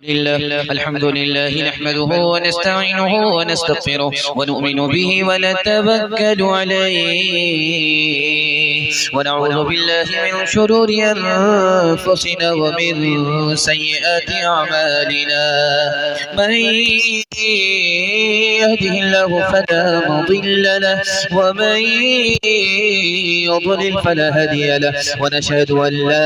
अल्हम्दुलिल्लाह नहमदुहु व नस्तईनुहु व नस्तगफिरुहु व नु'मिनु बिही व नतवक्कलु अलैहि व नऊज़ु बिल्लाहि मिन शुरूरि अनफुसिना व मिन सय्यिआति अअमालिना मन यहदिहिल्लाहु फला मुदिल्ल लहु व मन युद्लिल फला हादिय लहु व नशहदु अन ला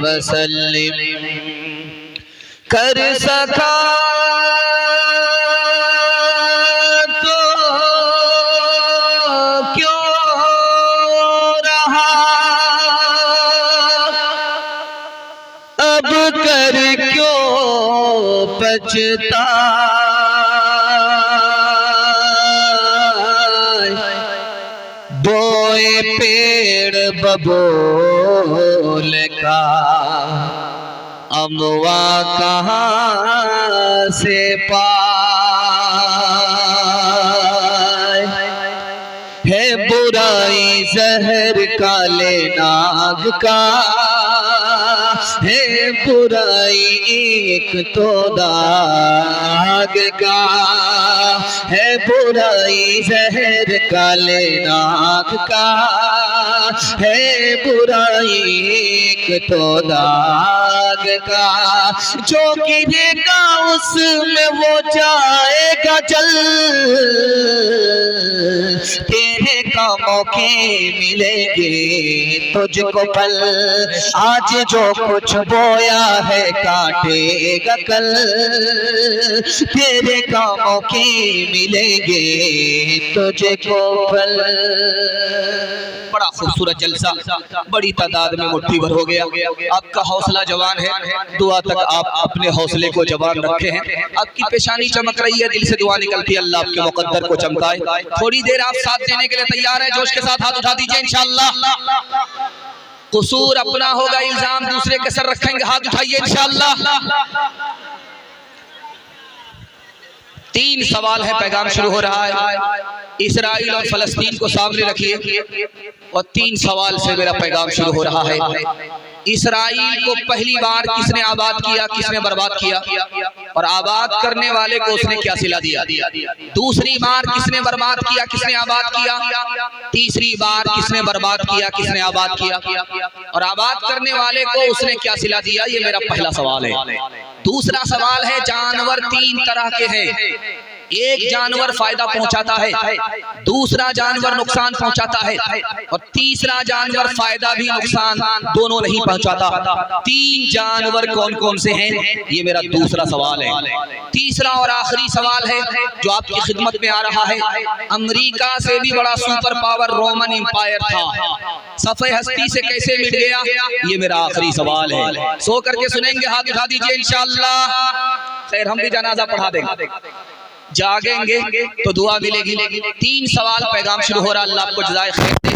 वसल्लम कर सका तो क्यों रहा अब कर क्यों पछता बोए पेड़ बबूल का अमवा कहाँ से पाए है बुराई जहर काले नाग का है बुराई एक तो दाग का है बुराई जहर काले नाग का है बुराई एक तो दाग का जो गिरेगा उसमें वो जाएगा जल तेरे कामों के मिलेंगे तुझको फल आज जो कुछ बोया है काटेगा कल तेरे कामों के मिलेंगे तुझको फल। बड़ा खूबसूरत जलसा बड़ी तादाद में मुट्ठी भर हो गया। आपका हौसला जवान है, दुआ तक आप अपने हौसले को जवान रखे हैं। आपकी पेशानी चमक रही है, दिल से दुआ निकलती है अल्लाह आपके मुकद्दर को चमकाए। थोड़ी देर आप साथ देने के लिए तैयार हैं? जोश के साथ हाथ उठा दीजिए इंशाअल्लाह। कसूर अपना होगा, इल्जाम दूसरे के सर रखेंगे, हाथ उठाइए इंशाअल्लाह। 3 सवाल है, पैगाम शुरू हो रहा है। इसराइल और फलस्तीन को सामने रखिए और 3 सवाल से मेरा पैगाम शुरू हो रहा है। इसराइल को पहली बार किसने आबाद किया, किसने बर्बाद किया, और आबाद करने वाले को उसने क्या सिला दिया? दूसरी बार किसने बर्बाद किया, किसने आबाद किया? तीसरी बार किसने बर्बाद किया, किसने आबाद किया, और आबाद करने वाले को उसने क्या सिला दिया? ये मेरा पहला सवाल है। दूसरा सवाल है, जानवर 3 तरह के हैं। एक जानवर फायदा पहुंचाता है, दूसरा जानवर नुकसान पहुंचाता है, और तीसरा जानवर फायदा भी नुकसान दोनों नहीं पहुंचाता। 3 जानवर कौन कौन से हैं? ये मेरा दूसरा सवाल है। तीसरा और आखिरी सवाल है जो आपकी खिदमत में आ रहा है। अमेरिका से भी बड़ा सुपर पावर रोमन एम्पायर था, सफ़े हस्ती से कैसे मिट गया? ये मेरा आखिरी सवाल है। सो करके सुनेंगे, हाथ उठा दीजिए इंशाअल्लाह। खैर, हम भी जनाजा पढ़ा देंगे, जागेंगे तो दुआ मिलेगी। 3 सवाल, पैगाम शुरू हो रहा। अल्लाह आपको जज़ाए खैर दे।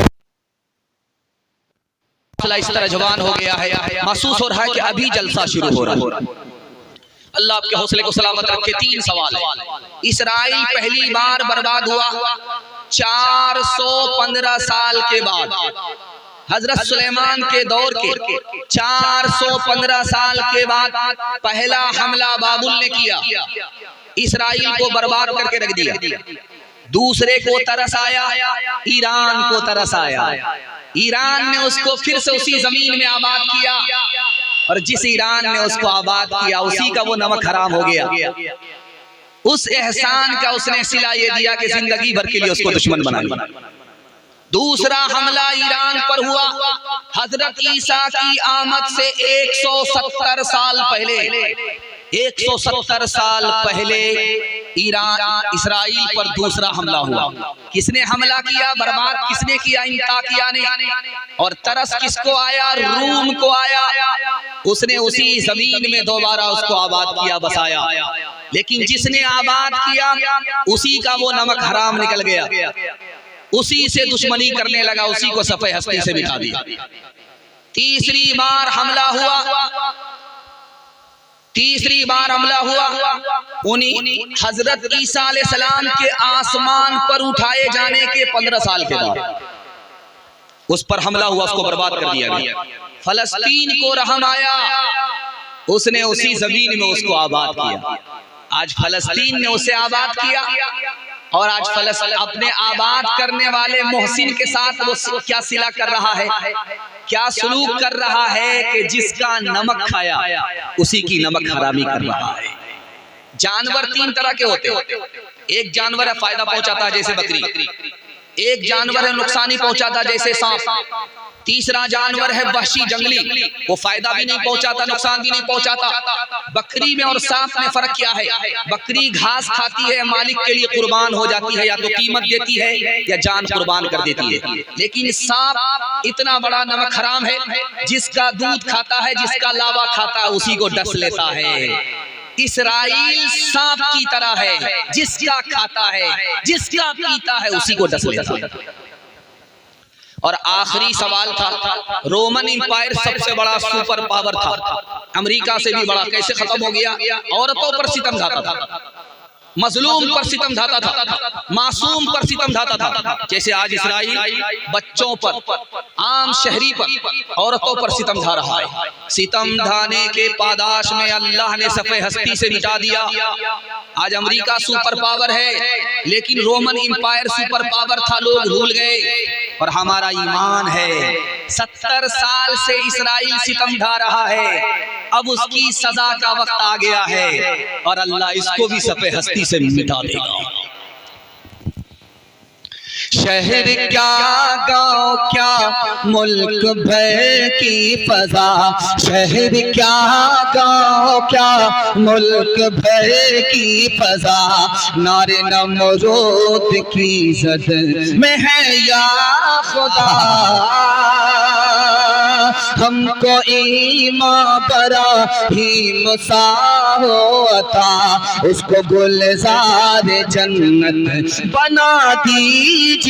इस तरह जवान हो गया है, महसूस हो रहा है कि अभी जलसा शुरू हो रहा है। अल्लाह आपके हौसले को सलामत रखे। 3 सवाल है। इसराइल पहली बार बर्बाद हुआ 415 साल के बाद, हजरत सुलेमान के दौर के 415 साल के बाद पहला हमला बाबुल ने किया, इसराइल को बर्बाद करके रख दिया। दूसरे को तरस आया, ईरान को तरस आया, ईरान ने उसको फिर से उसी जमीन में आबाद किया। और जिस ईरान ने उसको आबाद किया उसी का वो नमक हराम हो गया। उस एहसान का उसने सिला ये दिया कि जिंदगी भर के लिए उसको दुश्मन बना लिया। दूसरा हमला ईरान पर हुआ हजरत ईसा की आमद से 170 साल पहले। 170 साल पहले ईरान इसराइल पर दूसरा हमला हुआ। किसने हमला किया, बर्बाद किसने किया, इंताकिया ने। और तरस किसको आया, रूम को आया। उसने उसी जमीन में दोबारा उसको आबाद किया, बसाया। लेकिन जिसने आबाद किया उसी का वो नमक हराम निकल गया, उसी से दुश्मनी करने लगा, उसी को सफ़े हस्ती से मिटा दिया। तीसरी बार हमला हुआ उन्हीं हजरत ईसा अलैहिस्सलाम के आसमान पर उठाए जाने के 15 साल के बाद उस पर हमला हुआ, उसको बर्बाद कर दिया गया। फलस्तीन को रहम आया, उसने उसी जमीन में उसको आबाद किया। आज फलस्तीन ने उसे आबाद किया और आज फलस्तीन अपने आबाद करने वाले मोहसिन के साथ वो क्या सिला कर रहा है, क्या सलूक कर रहा है कि जिसका नमक खाया उसी की नमक हरामी कर रहा है। जानवर 3 तरह के होते हैं। एक जानवर है फायदा पहुंचाता है जैसे बकरी, एक जानवर है नुकसानी पहुंचाता जैसे सांप, तीसरा जानवर है वहशी जंगली, वो फायदा भी नहीं पहुंचाता नुकसान भी नहीं पहुंचाता। बकरी में और सांप में फर्क क्या है, बकरी घास खाती है, मालिक के लिए कुर्बान हो जाती है, या तो कीमत देती है या जान कुर्बान कर देती है। लेकिन सांप इतना बड़ा नमक हराम है, जिसका दूध खाता है, जिसका लावा खाता है, उसी को डस लेता है। इसराइल सांप की तरह है, जिसका खाता है, जिसका पीता है, उसी को डस लेता है। और आखिरी सवाल था, रोमन एम्पायर सबसे बड़ा सुपर पावर था, अमेरिका से भी बड़ा, कैसे खत्म हो गया? औरतों पर सितम ढाता था, मजलूम पर सितम ढाता था, मासूम पर सितम ढाता था। जैसे आज इसराइल बच्चों पर, आम शहरी पर, औरतों पर सितम ढा रहा है। सितम ढाने के पादाश में अल्लाह ने सफ़े हस्ती से मिटा दिया। आज अमेरिका सुपर पावर है, लेकिन रोमन एम्पायर सुपर पावर था, लोग भूल गए। और हमारा ईमान है 70 साल से इसराइल सितम ढा रहा है, अब उसकी सजा का वक्त आ गया है और अल्लाह इसको भी सफ़े हस्ती से मिटा देगा। शहर क्या, गांव क्या, मुल्क भर की फजा। शहर क्या, गांव क्या, मुल्क भर की फजा। नारे नमरूद की जद में है या खुदा, हमको ईमान बरा ही मुसा होता। उसको गुलजार जन्नत बना दीजिए।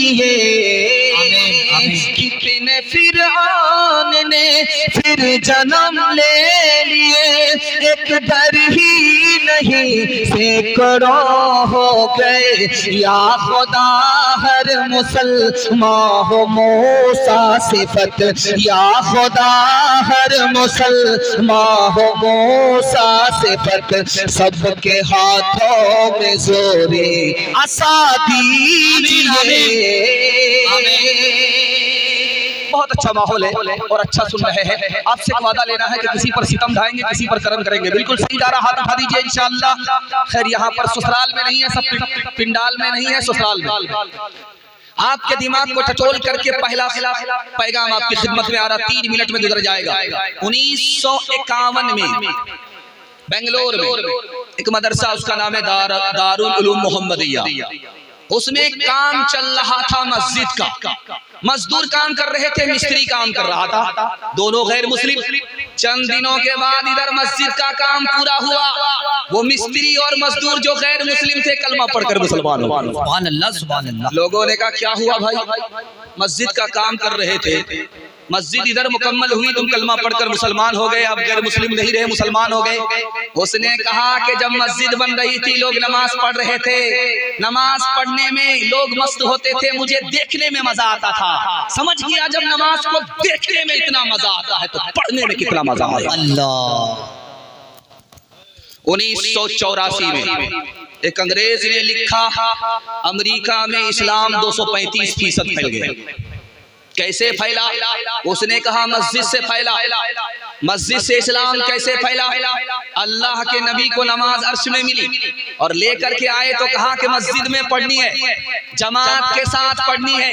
कितने फिरौन ने फिर जन्म ले लिए, एक दर ही नहीं सैकड़ों हो गए। या खुदा हर मुसलमान हो मूसा सिफत, या खुदा हर मुसलमान हो मूसा सिफत। सबके हाथों में जोरे असा दीजिए। बहुत अच्छा माहौल है और अच्छा सुन रहे हैं। आपसे वादा लेना है कि किसी पर सितम ढाएंगे, किसी पर करम करेंगे। बिल्कुल सही जा रहा, हाथ उठा दीजिए इंशाअल्लाह। खैर यहाँ पर ससुराल में नहीं है, सब पिंडाल में नहीं है, ससुराल में। आपके दिमाग को टटोल करके पहला पैगाम आपकी खिदमत में आ रहा, 3 मिनट में गुजर जाएगा। 1951 में बेंगलोर में एक मदरसा, उसका नाम है दारुल उलूम मोहम्मदिया। उसमें काम चल रहा था मस्जिद का, मजदूर काम कर रहे थे, मिस्त्री काम कर रहा था, दोनों गैर मुस्लिम। चंद दिनों के बाद इधर मस्जिद का काम पूरा हुआ, वो मिस्त्री और मजदूर जो गैर मुस्लिम थे कलमा पढ़कर मुसलमान हो गए। सुभान अल्लाह, सुभान अल्लाह। लोगों ने कहा क्या हुआ भाई, मस्जिद का काम कर रहे थे, मस्जिद इधर मुकम्मल हुई, तुम कलमा पढ़कर मुसलमान हो गए, अब गैर मुस्लिम नहीं रहे, मुसलमान हो गए। उसने कहा कि जब मस्जिद बन रही थी लोग नमाज पढ़ रहे थे, नमाज पढ़ने में लोग मस्त होते थे, मुझे देखने में मजा आता था। समझ गया जब नमाज को देखने में इतना मजा आता है तो पढ़ने में कितना मजा आया। अल्लाह। 1984 में एक अंग्रेज ने लिखा, अमेरिका में इस्लाम 235% फैल गया। कैसे फैला? उसने कहा मस्जिद से फैला। मस्जिद से इस्लाम कैसे फैला? अल्लाह के नबी को नमाज अर्श में मिली और लेकर के आए तो कहा कि मस्जिद में पढ़नी है, जमात के साथ पढ़नी है।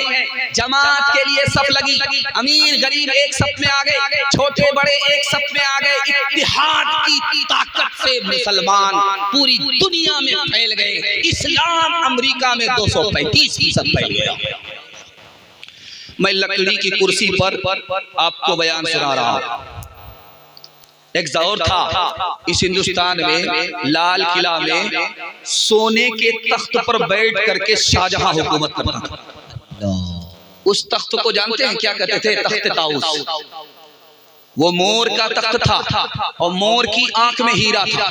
जमात के लिए सफ लगी, अमीर गरीब एक सफ में आ गए, छोटे बड़े एक सफ में आ गए। इत्तेहाद की ताकत से मुसलमान पूरी दुनिया में फैल गए। इस्लाम अमेरिका में 235% फैल गया। मैं लकड़ी की कुर्सी पर आपको बयान सुना रहा हूं। एक दौर था इस हिंदुस्तान में, लाल किला में सोने के तख्त पर बैठ करके शाहजहां हुकूमत करता था। उस तख्त को जानते हैं क्या कहते थे? तख्त ताऊस। वो मोर का तख्त था और मोर की आंख में हीरा था।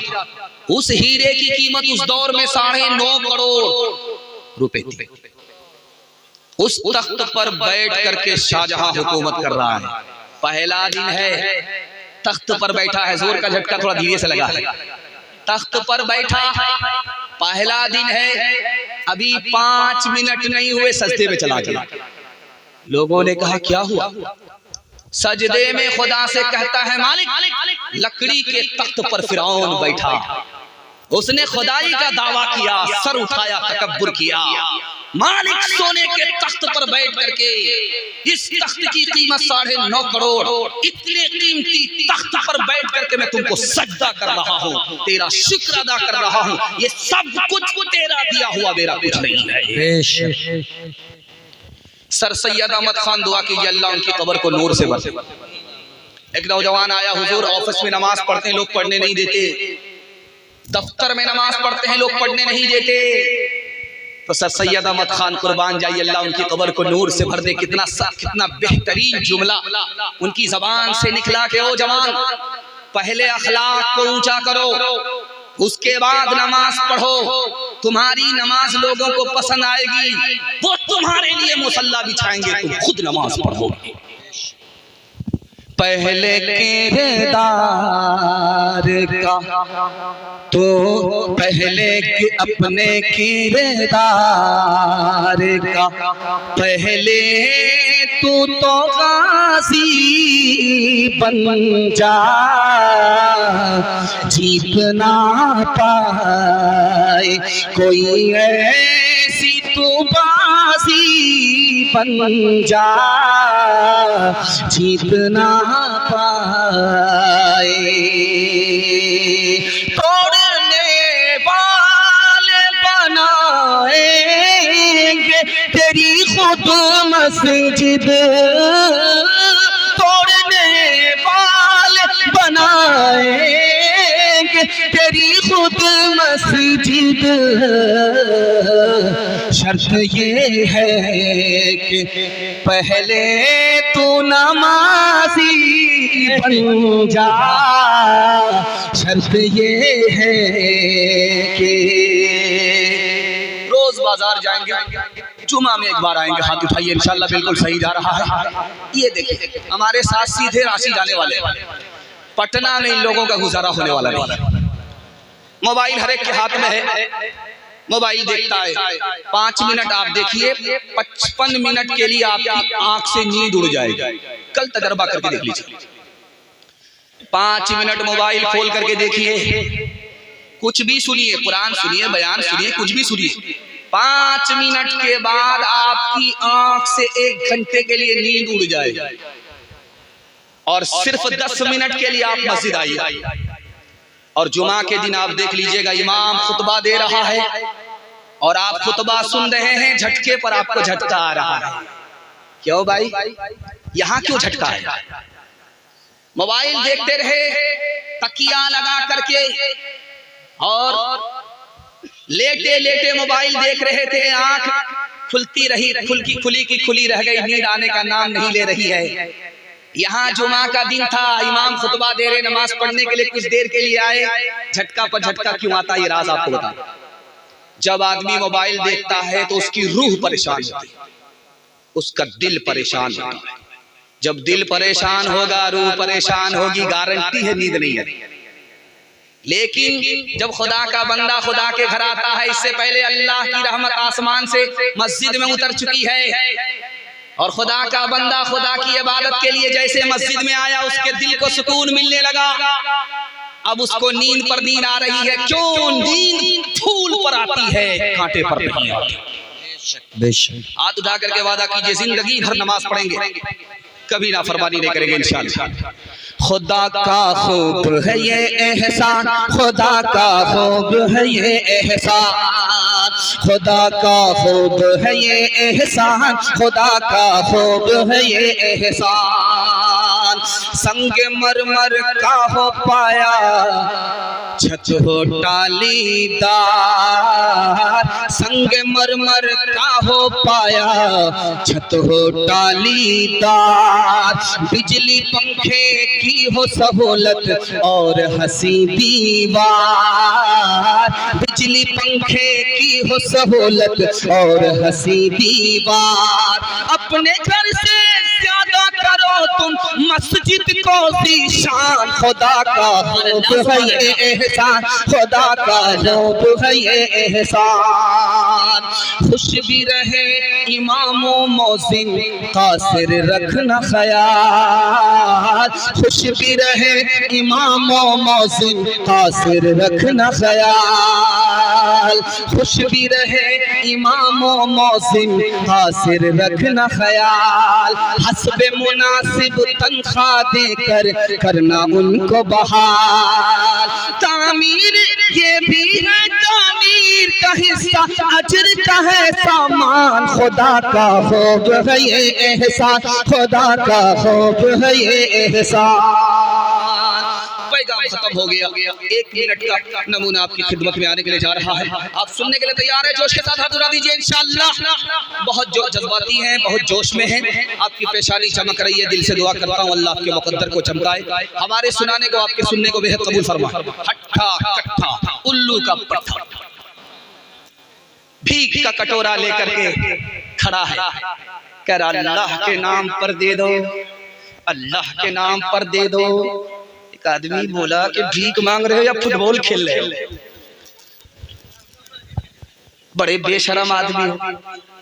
उस हीरे की कीमत उस दौर में 9.5 करोड़ रुपए थी। उस तख्त पर बैठ करके शाहजहां हुकूमत कर रहा है। पहला दिन है, तख्त पर बैठा है। जोर का झटका थोड़ा धीरे से लगा है। तख्त पर बैठा, पहला दिन है, अभी 5 मिनट नहीं हुए सजदे में चला गया। लोगों ने कहा क्या हुआ? सजदे में खुदा से कहता है, मालिक लकड़ी के तख्त पर फिरौन बैठा, उसने खुदाई का दावा किया, सर उठाया, तकब्बुर किया। मालिक सोने के तख्त पर बैठ करके, इस तख्त की कीमत 9.5 करोड़, इतने कीमती तख्त पर बैठ करके मैं तुमको सजदा कर रहा हूँ, तेरा शुक्र अदा कर रहा हूँ। ये सब कुछ तेरा दिया हुआ, मेरा कुछ नहीं है। सर सैयद अहमद खान दुआ कीजिए अल्लाह उनकी कब्र को नूर से भर। एक नौजवान आया, हुजूर ऑफिस में नमाज पढ़ते हैं, लोग पढ़ने नहीं देते। दफ्तर में नमाज पढ़ते हैं, लोग पढ़ने नहीं देते। तो सर सैयद अहमद खान कुर्बान जाइए अल्लाह उनकी कब्र को नूर से भर दे। कितना बेहतरीन जुमला उनकी जबान से निकला कि ओ जवान, पहले अखलाक को ऊंचा करो, उसके बाद नमाज पढ़ो। तुम्हारी नमाज लोगों को पसंद आएगी, वो तुम्हारे लिए मुसल्ला बिछाएंगे, तुम खुद नमाज पढ़ोगे। पहले किरदार का तो पहले अपने किरदार का पहले तू तो गाजी बन जा, जीत ना पाए कोई ऐसी तू बाजी बन जा, जीत ना पाए। तोड़ने वाले बनाएंगे तेरी खुद मस्जिद, तोड़ने वाले बनाएंगे तेरी खुद मस्जिद। शर्त ये है कि पहले तू नमाजी बन जा, शर्त ये है कि रोज बाजार जाएंगे, जुमा में एक बार आएंगे, हाथ उठाइए, इंशाल्लाह बिल्कुल सही जा रहा है। ये देखिए हमारे साथ सीधे रांची जाने वाले, पटना में इन लोगों का गुजारा होने वाला नहीं। मोबाइल हर एक के हाथ में है, मोबाइल देखता है। 5 मिनट आप देखिए, 55 मिनट के लिए आपकी आंख से नींद उड़ जाएगी। कल तजर्बा करके देख लीजिए। 5 मिनट मोबाइल खोल करके देखिए, कुछ भी सुनिए, कुरान सुनिए, बयान सुनिए, कुछ भी सुनिए। 5 मिनट के बाद आपकी आंख से 1 घंटे के लिए नींद उड़ जाएगी और सिर्फ 10 मिनट के लिए आप मस्जिद आइए। और जुमा के दिन आप देख लीजिएगा, इमाम खुतबा दे रहा है और आप खुतबा सुन रहे हैं, झटके पर आपको झटका आ रहा है। क्यों भाई, यहाँ क्यों झटका है? मोबाइल देखते रहे तकिया लगा करके और लेटे लेटे मोबाइल देख रहे थे, आंख खुलती रही, खुली की खुली रह गई, नींद आने का नाम नहीं ले रही है। यहाँ जुमा का दिन था, इमाम खुतबा दे रहे, नमाज पढ़ने के लिए कुछ देर के लिए आए, झटका पर झटका क्यों आता है, ये राज आपको बता। जब आदमी मोबाइल देखता है तो उसकी रूह परेशान होती है, उसका दिल परेशान होता है। जब दिल परेशान होगा, रूह परेशान होगी, गारंटी है नींद नहीं आती। लेकिन जब खुदा का बंदा खुदा के घर आता है, इससे पहले अल्लाह की रहमत आसमान से मस्जिद में उतर चुकी है और खुदा का बंदा खुदा की इबादत के लिए जैसे मस्जिद में आया, उसके दिल को सुकून मिलने लगा। अब उसको नींद पर नींद आ रही है। क्यों? नींद फूल पर आती है, कांटे पर नहीं आती। बेशक हाथ उठा करके वादा कीजिए, जिंदगी भर नमाज पढ़ेंगे, कभी नाफरमानी नहीं करेंगे इंशाअल्लाह। खुदा का खूब है ये एहसान, खुदा का खूब है ये एहसान, खुदा का खूब है ये एहसान, खुदा का खूब है ये एहसान। संग मरमर का हो पाया, छत हो टालीदार, संग मरमर का हो पाया, छत हो टालीदार। बिजली पंखे की हो सहूलत और हंसी दीवार, बिजली पंखे की हो सहूलत और हंसी दीवार। अपने घर से ज्यादा करो तुम मस्जिद को ज़ीशान, खुदा का खूब है ये एहसान, खुदा का खूब है ये एहसान। खुश भी रहे इमामो मौज़िन कासिर रखना ख्याल, खुश भी रहे इमामो मौज़िन कासिर रखना ख्याल, खुश भी रहे इमामो मौज़िन कासिर रखना ख्याल। हस्बे मुनासिब तनख्वाह देकर करना उनको बहाल, तामीर ये भी है तामीर का हिस्सा, अजर का है सामान। खुदा का खूब है ये एहसान, खुदा का खूब है ये एहसान। पैगाम खत्म हो गया। 1 मिनट का नमूना आपकी खिदमत में आने के लिए जा रहा है। आप सुनने के लिए तैयार है? जोश के साथ हाथ उठा दीजिए इंशाअल्लाह। बहुत जज्बाती हैं, बहुत जोश में हैं, आपकी पेशानी चमक रही है। दिल से दुआ करता हूँ अल्लाह आपके मुकद्दर को चमकाए, हमारे सुनाने को आपके सुनने को बेहद कबूल फरमा। हट्ठा कट्ठा उल्लू का पट्ठा भीख का कटोरा लेकर के खड़ा है, कह रहा अल्लाह के नाम पर दे दो, अल्लाह के नाम पर दे दो। एक आदमी बोला कि भीख मांग रहे हो या फुटबॉल खेल रहे हो? बड़े बेशरम आदमी हो।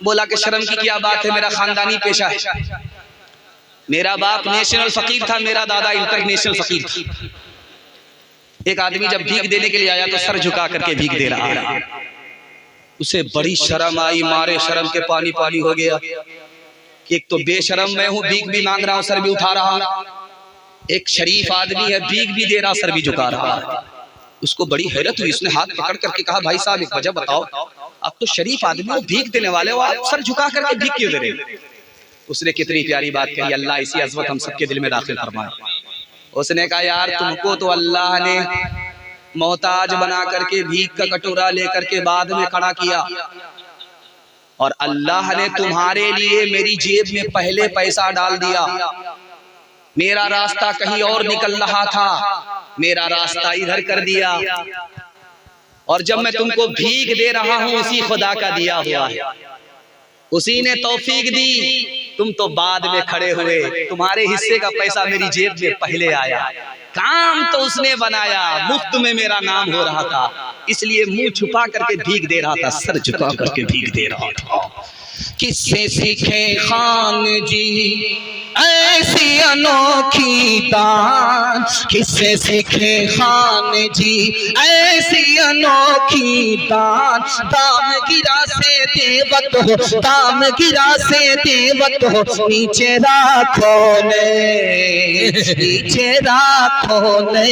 बोला कि शर्म की क्या बात है, मेरा खानदानी पेशा है, मेरा बाप नेशनल फकीर था, मेरा दादा इंटरनेशनल फकीर था। एक आदमी जब भीख देने के लिए आया तो सर झुका करके भीख दे रहा है। उसे बड़ी शर्म आई, मारे शर्म के पानी पानी हो गया कि एक तो बेशरम मैं हूं, भीख भी मांग रहा हूं, सर भी उठा रहा हूं। एक शरीफ आदमी है, भीख भी दे रहा, सर भी झुका रहा है। उसको बड़ी हैरत हुई। उसने हाथ पकड़ करके कहा, भाई साहब एक वजह बताओ, आप तो शरीफ आदमी हो, भीख देने वाले हो, आप सर झुका करके भीख क्यों दे रहे? उसने कितनी प्यारी बात कही, अल्लाह इसी अज़मत हम सबके दिल में दाखिल फरमाए। उसने कहा, यार तुमको तो अल्लाह ने मोहताज बना करके भीख का कटोरा लेकर के बाद में खड़ा किया, और अल्लाह ने तुम्हारे लिए मेरी जेब में पहले पैसा डाल दिया। मेरा रास्ता कहीं और निकल रहा था, मेरा रास्ता इधर कर दिया, और जब मैं तुमको भीख दे रहा हूं उसी खुदा का दिया हुआ है, उसी ने तौफीक दी। तुम तो बाद में खड़े हुए, तुम्हारे हिस्से का पैसा मेरी जेब में पहले आया, काम तो उसने बनाया, मुफ्त में मेरा नाम हो रहा था, इसलिए मुंह छुपा करके भीख दे रहा था, सर झुका करके भीख दे रहा था। किससे सीखे खान जी ऐसी अनोखी दान, किससे सीखे खान जी ऐसी अनोखी दान। दाम गिरा से देवत हो, दाम गिरा से देवत हो, नीचे राखो ने, नीचे राखो ने।